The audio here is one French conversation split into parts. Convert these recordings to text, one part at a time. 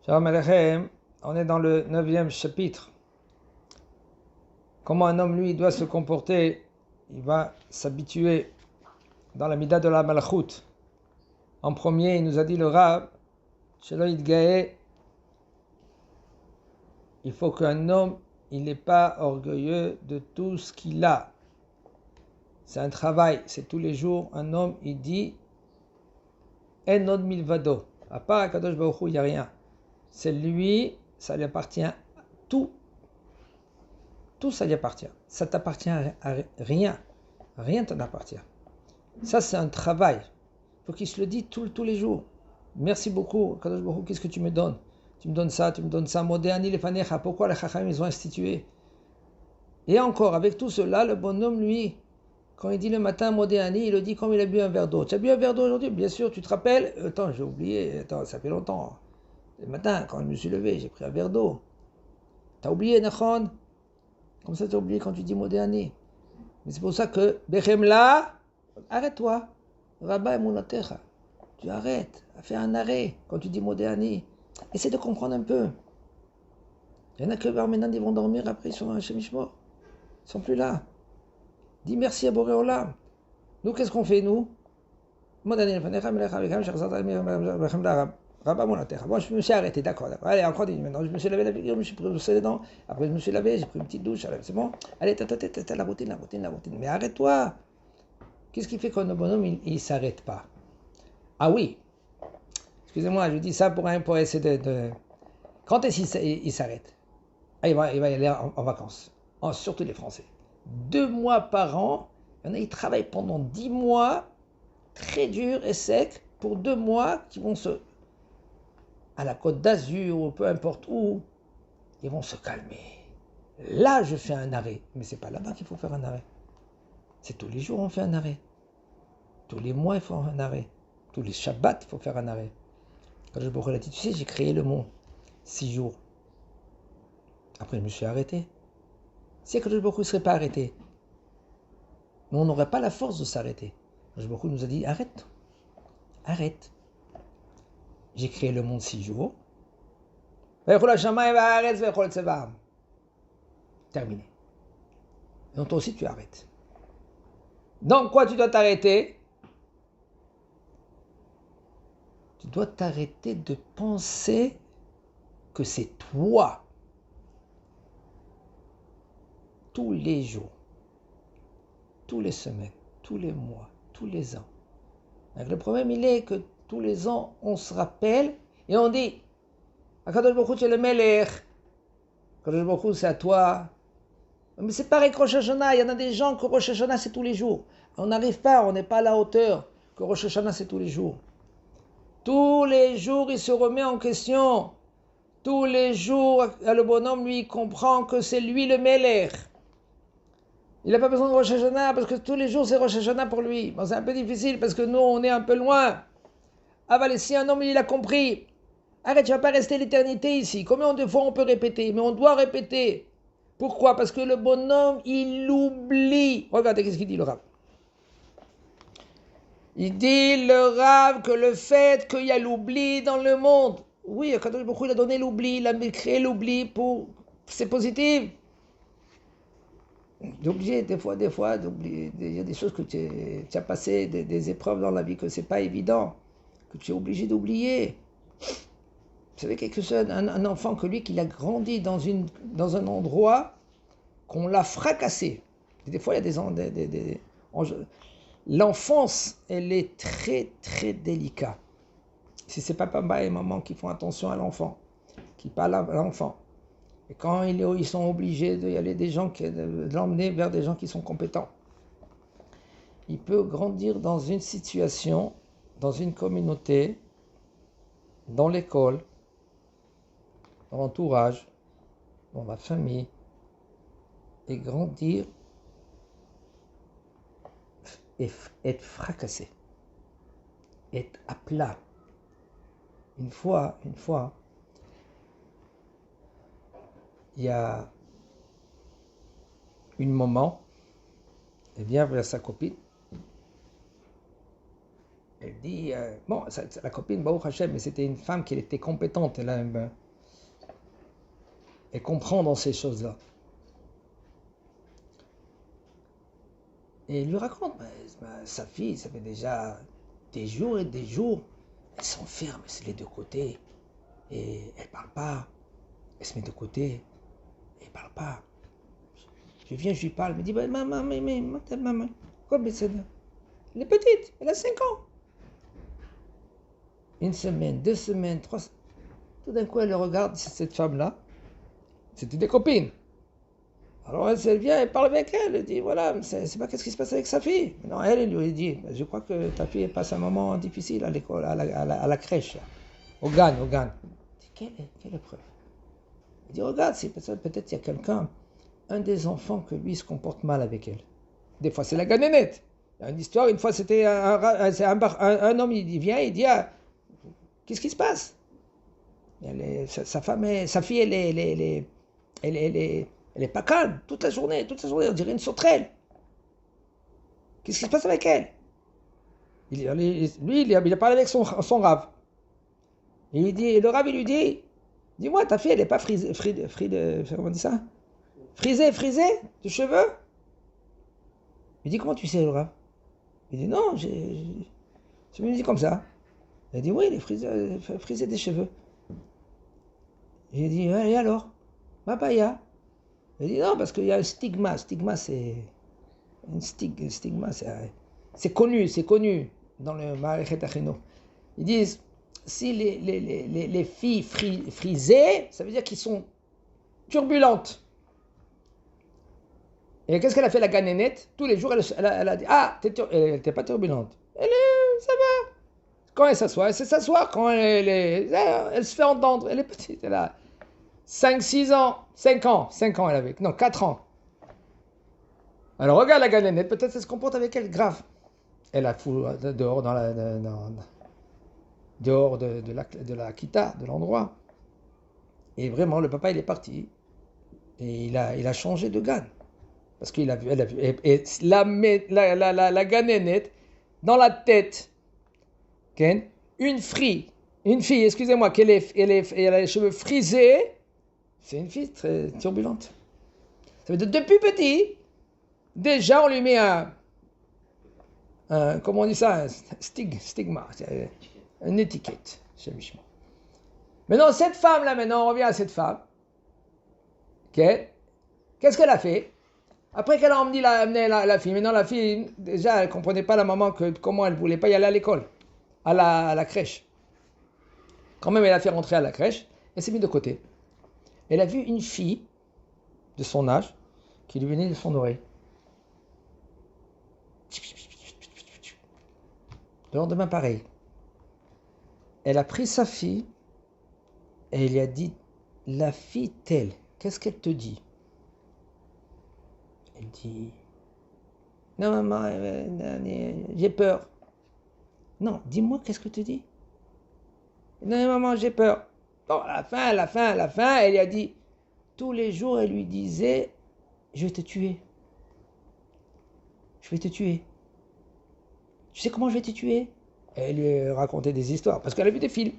Shalom Aleichem, on est dans le 9e chapitre. Comment un homme, lui, doit se comporter. Il va s'habituer dans la mida de la malchut. En premier, il nous a dit le Rav, Shelo Yitgae, il faut qu'un homme, il n'est pas orgueilleux de tout ce qu'il a. C'est un travail, c'est tous les jours. Un homme, il dit, En od milvado. À part Akadosh Baruch Hu, il n'y a rien. C'est lui, ça lui appartient tout. Tout ça lui appartient. Ça t'appartient à rien. Rien ne t'en appartient. Ça, c'est un travail. Il faut qu'il se le dise tous les jours. Merci beaucoup, Kadosh Baruch Hu, qu'est-ce que tu me donnes? Tu me donnes ça, tu me donnes ça. Modéani lefanecha. Pourquoi les Chachamim ils ont institué? Et encore, avec tout cela, le bonhomme, lui, quand il dit le matin Modéani, il le dit comme il a bu un verre d'eau. Tu as bu un verre d'eau aujourd'hui? Bien sûr, tu te rappelles? Attends, j'ai oublié. Attends, ça fait longtemps. Le matin, quand je me suis levé, j'ai pris un verre d'eau. Tu as oublié, Nachon? Comme ça, tu as oublié quand tu dis Modéani. Mais c'est pour ça que, Bechemla, arrête-toi. Rabba Emunatecha. Tu arrêtes. Fais un arrêt quand tu dis Modéani. Essaie de comprendre un peu. Il y en a que maintenant, ils vont dormir, après ils sont chez Mishmor. Ils ne sont plus là. Dis merci à Boré Olam. Nous, qu'est-ce qu'on fait, nous? Modéani, Rabba Emunatecha. Bon, je me suis arrêté, d'accord. Allez, encore dit. Maintenant, je me suis lavé la figure, je me suis brossé les dents. Après, je me suis lavé, j'ai pris une petite douche. C'est bon? Allez, la routine. Mais arrête-toi. Qu'est-ce qui fait qu'un bonhomme, il ne s'arrête pas? Ah oui, excusez-moi, je dis ça pour essayer de... Quand est-ce qu'il s'arrête? Ah, il va y aller en vacances, surtout les Français. 2 mois par an, il y en a, ils travaillent pendant 10 mois, très dur et sec, pour 2 mois qui vont à la Côte d'Azur, ou peu importe où, ils vont se calmer. Là, je fais un arrêt. Mais c'est pas là-bas qu'il faut faire un arrêt. C'est tous les jours on fait un arrêt. Tous les mois, il faut un arrêt. Tous les Shabbats, il faut faire un arrêt. Quand je me dit, tu sais, j'ai créé le monde 6 jours. Après, je me suis arrêté. Si Akadosh Baruch Hu ne serait pas arrêté, mais on n'aurait pas la force de s'arrêter. Akadosh Baruch Hu nous a dit, arrête. J'ai créé le monde 6 jours. Terminé. Donc toi aussi, tu arrêtes. Donc quoi, tu dois t'arrêter? Tu dois t'arrêter de penser que c'est toi. Tous les jours, tous les semaines, tous les mois, tous les ans. Donc le problème, il est que tous les ans, on se rappelle et on dit Akadosh Baruch Hu, tu es le Melech. Akadosh Baruch Hu, c'est à toi. Mais c'est pareil que Rosh Hashanah. Il y en a des gens que Rosh Hashanah, c'est tous les jours. On n'arrive pas, on n'est pas à la hauteur que Rosh Hashanah, c'est tous les jours. Tous les jours, il se remet en question. Tous les jours, le bonhomme, lui, comprend que c'est lui le Melech. Il n'a pas besoin de Rosh Hashanah parce que tous les jours c'est Rosh Hashanah pour lui. Bon, c'est un peu difficile parce que nous on est un peu loin. Ah bah si un homme il a compris. Arrête, tu vas pas rester l'éternité ici. Combien de fois on peut répéter? Mais on doit répéter. Pourquoi? Parce que le bonhomme il oublie. Regardez qu'est-ce qu'il dit le Rav. Il dit le Rav que le fait qu'il y a l'oubli dans le monde. Oui, Akadosh Baruch Hu, il a donné l'oubli, il a créé l'oubli pour... C'est positif. D'oublier, des fois, d'oublier. Il y a des choses que tu as passé, des épreuves dans la vie que c'est pas évident, que tu es obligé d'oublier. Vous savez quelque chose, un enfant que lui, qu'il a grandi dans un endroit qu'on l'a fracassé. Et des fois, il y a des l'enfance, elle est très, très délicate. Si c'est pas papa et maman qui font attention à l'enfant, qui parlent à l'enfant, et quand ils sont obligés d'y aller de l'emmener vers des gens qui sont compétents, il peut grandir dans une situation, dans une communauté, dans l'école, dans l'entourage, dans la famille, et grandir et être fracassé, être à plat. Une fois, il y a une maman, elle vient vers sa copine, Elle dit, la copine, Baruch Hashem, mais c'était une femme qui était compétente, elle comprend dans ces choses-là. Et il lui raconte, sa fille, ça fait déjà des jours et des jours, elle s'enferme, c'est les deux côtés, et elle parle pas, elle se met de côté, et elle parle pas. Je viens, je lui parle, elle me dit, maman, quoi, elle est petite, elle a 5 ans. Une semaine, 2 semaines, 3 semaines. Tout d'un coup, elle le regarde, cette femme-là. C'était des copines. Alors elle vient, elle parle avec elle, elle dit, voilà, c'est pas qu'est-ce qui se passe avec sa fille. Non, elle lui dit, je crois que ta fille passe un moment difficile à l'école, à la crèche, au GAN. Il dit, quelle épreuve? Il dit, regarde, peut-être il y a quelqu'un, un des enfants que lui se comporte mal avec elle. Des fois, c'est la ganénette. Il y a une histoire, une fois, c'était un homme, il vient, il dit, qu'est-ce qui se passe? Sa fille, elle est pas calme toute la journée, on dirait une sauterelle. Qu'est-ce qui se passe avec elle? Il a parlé avec son rave. Et le rave, il lui dit, dis-moi, ta fille, elle n'est pas comment on dit ça? Frisée de cheveux? Il dit, comment tu sais, le rave? Il dit, non, je me dis comme ça. Il dit, oui, elle est frisée des cheveux. J'ai dit, et alors? Mapaya. Il dit, non, parce qu'il y a un stigma. Stigma, c'est un stigma, c'est connu dans le Ma'arechet Achino. Ils disent, si les filles frisées, ça veut dire qu'elles sont turbulentes. Et qu'est-ce qu'elle a fait, la ganénette? Tous les jours, elle a dit, elle n'était pas turbulente. Ça va. Quand elle s'assoit, elle sait s'asseoir. Quand elle se fait entendre. Elle est petite, elle a 5-6 ans, 5 ans elle avait, non, 4 ans. Alors regarde la ganénette, peut-être elle se comporte avec elle grave. Elle a fou dehors dehors de la kita, de l'endroit. Et vraiment, le papa, il est parti. Et il a changé de gagne. Parce elle a vu. Et la ganénette, dans la tête, okay, une fille, excusez-moi, elle a les cheveux frisés, c'est une fille très turbulente. Ça veut dire, depuis petit, déjà, on lui met comment on dit ça, un stigma, une étiquette. Maintenant, cette femme-là, on revient à cette femme. Okay. Qu'est-ce qu'elle a fait? Après qu'elle a amené la fille, maintenant la fille, déjà, elle ne comprenait pas la maman, comment elle ne voulait pas y aller à l'école, à la crèche. Quand même, elle a fait rentrer à la crèche, elle s'est mise de côté. Elle a vu une fille de son âge qui lui venait de son oreille. Le lendemain, pareil. Elle a pris sa fille et elle lui a dit, la fille telle, qu'est-ce qu'elle te dit? Elle dit, non maman, j'ai peur. Non, dis-moi, qu'est-ce que tu dis? Non maman, j'ai peur. Bon, à la fin, elle lui a dit, tous les jours, elle lui disait, je vais te tuer. Je vais te tuer. Tu sais comment je vais te tuer? Elle lui racontait des histoires, parce qu'elle a vu des films.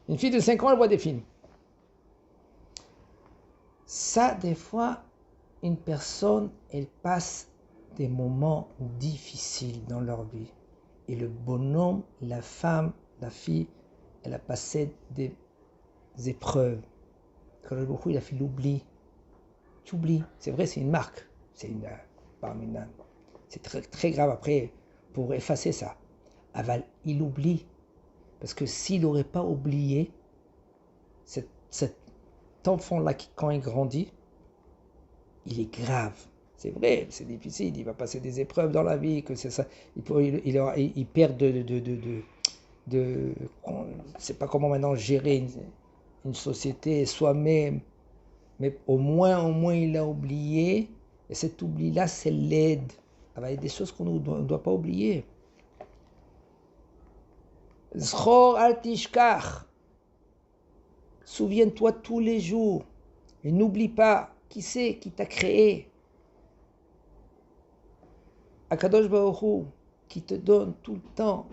Une fille de 5 ans, elle voit des films. Ça, des fois, une personne, elle passe des moments difficiles dans leur vie. Et le bonhomme, la femme, la fille, elle a passé des épreuves. Quand le beaucoup, il a fait l'oubli. Tu oublies. C'est vrai, c'est une marque. C'est très, très grave après pour effacer ça. Aval, il oublie. Parce que s'il n'aurait pas oublié, cet enfant-là, quand il grandit, il est grave. C'est vrai, c'est difficile, il va passer des épreuves dans la vie, que c'est ça. Il perd je ne sais pas comment maintenant gérer une société soi-même, mais au moins il a oublié, et cet oubli-là, c'est l'aide. Il y a des choses qu'on ne doit pas oublier. Zchor al tishkach. Souviens-toi tous les jours, et n'oublie pas qui c'est qui t'a créé. Akadosh Baruch Hu, qui te donne tout le temps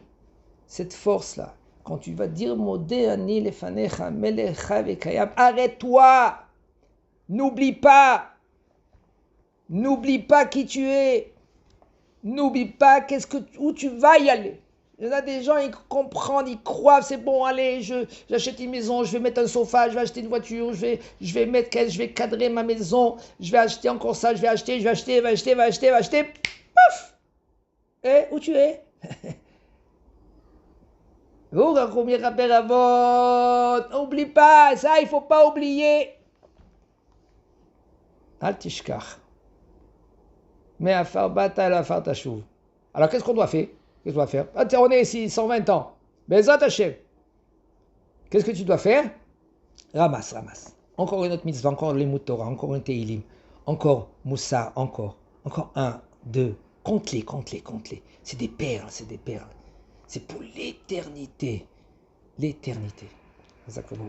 cette force-là, quand tu vas dire Modé ani lefanecha melecha vekayam, arrête-toi, n'oublie pas qui tu es, n'oublie pas où tu vas y aller. Il y en a des gens, ils comprennent, ils croient, c'est bon, allez, j'achète une maison, je vais mettre un sofa, je vais acheter une voiture, je vais cadrer ma maison, je vais acheter encore ça, je vais acheter, paf! Et où tu es? N'oublie pas, ça, il ne faut pas oublier. Al tishkach. Mais afar bata la afar tashuv. Alors, qu'est-ce qu'on doit faire? Qu'est-ce qu'on doit faire? Ah, on est ici, 120 ans. Bezat Hashem. Qu'est-ce que tu dois faire? Ramasse. Encore une autre mitzvah, encore les Torah, encore un Teilim, encore Moussa, encore un, deux. Compte-les. C'est des perles. C'est pour l'éternité. L'éternité. Zakobo.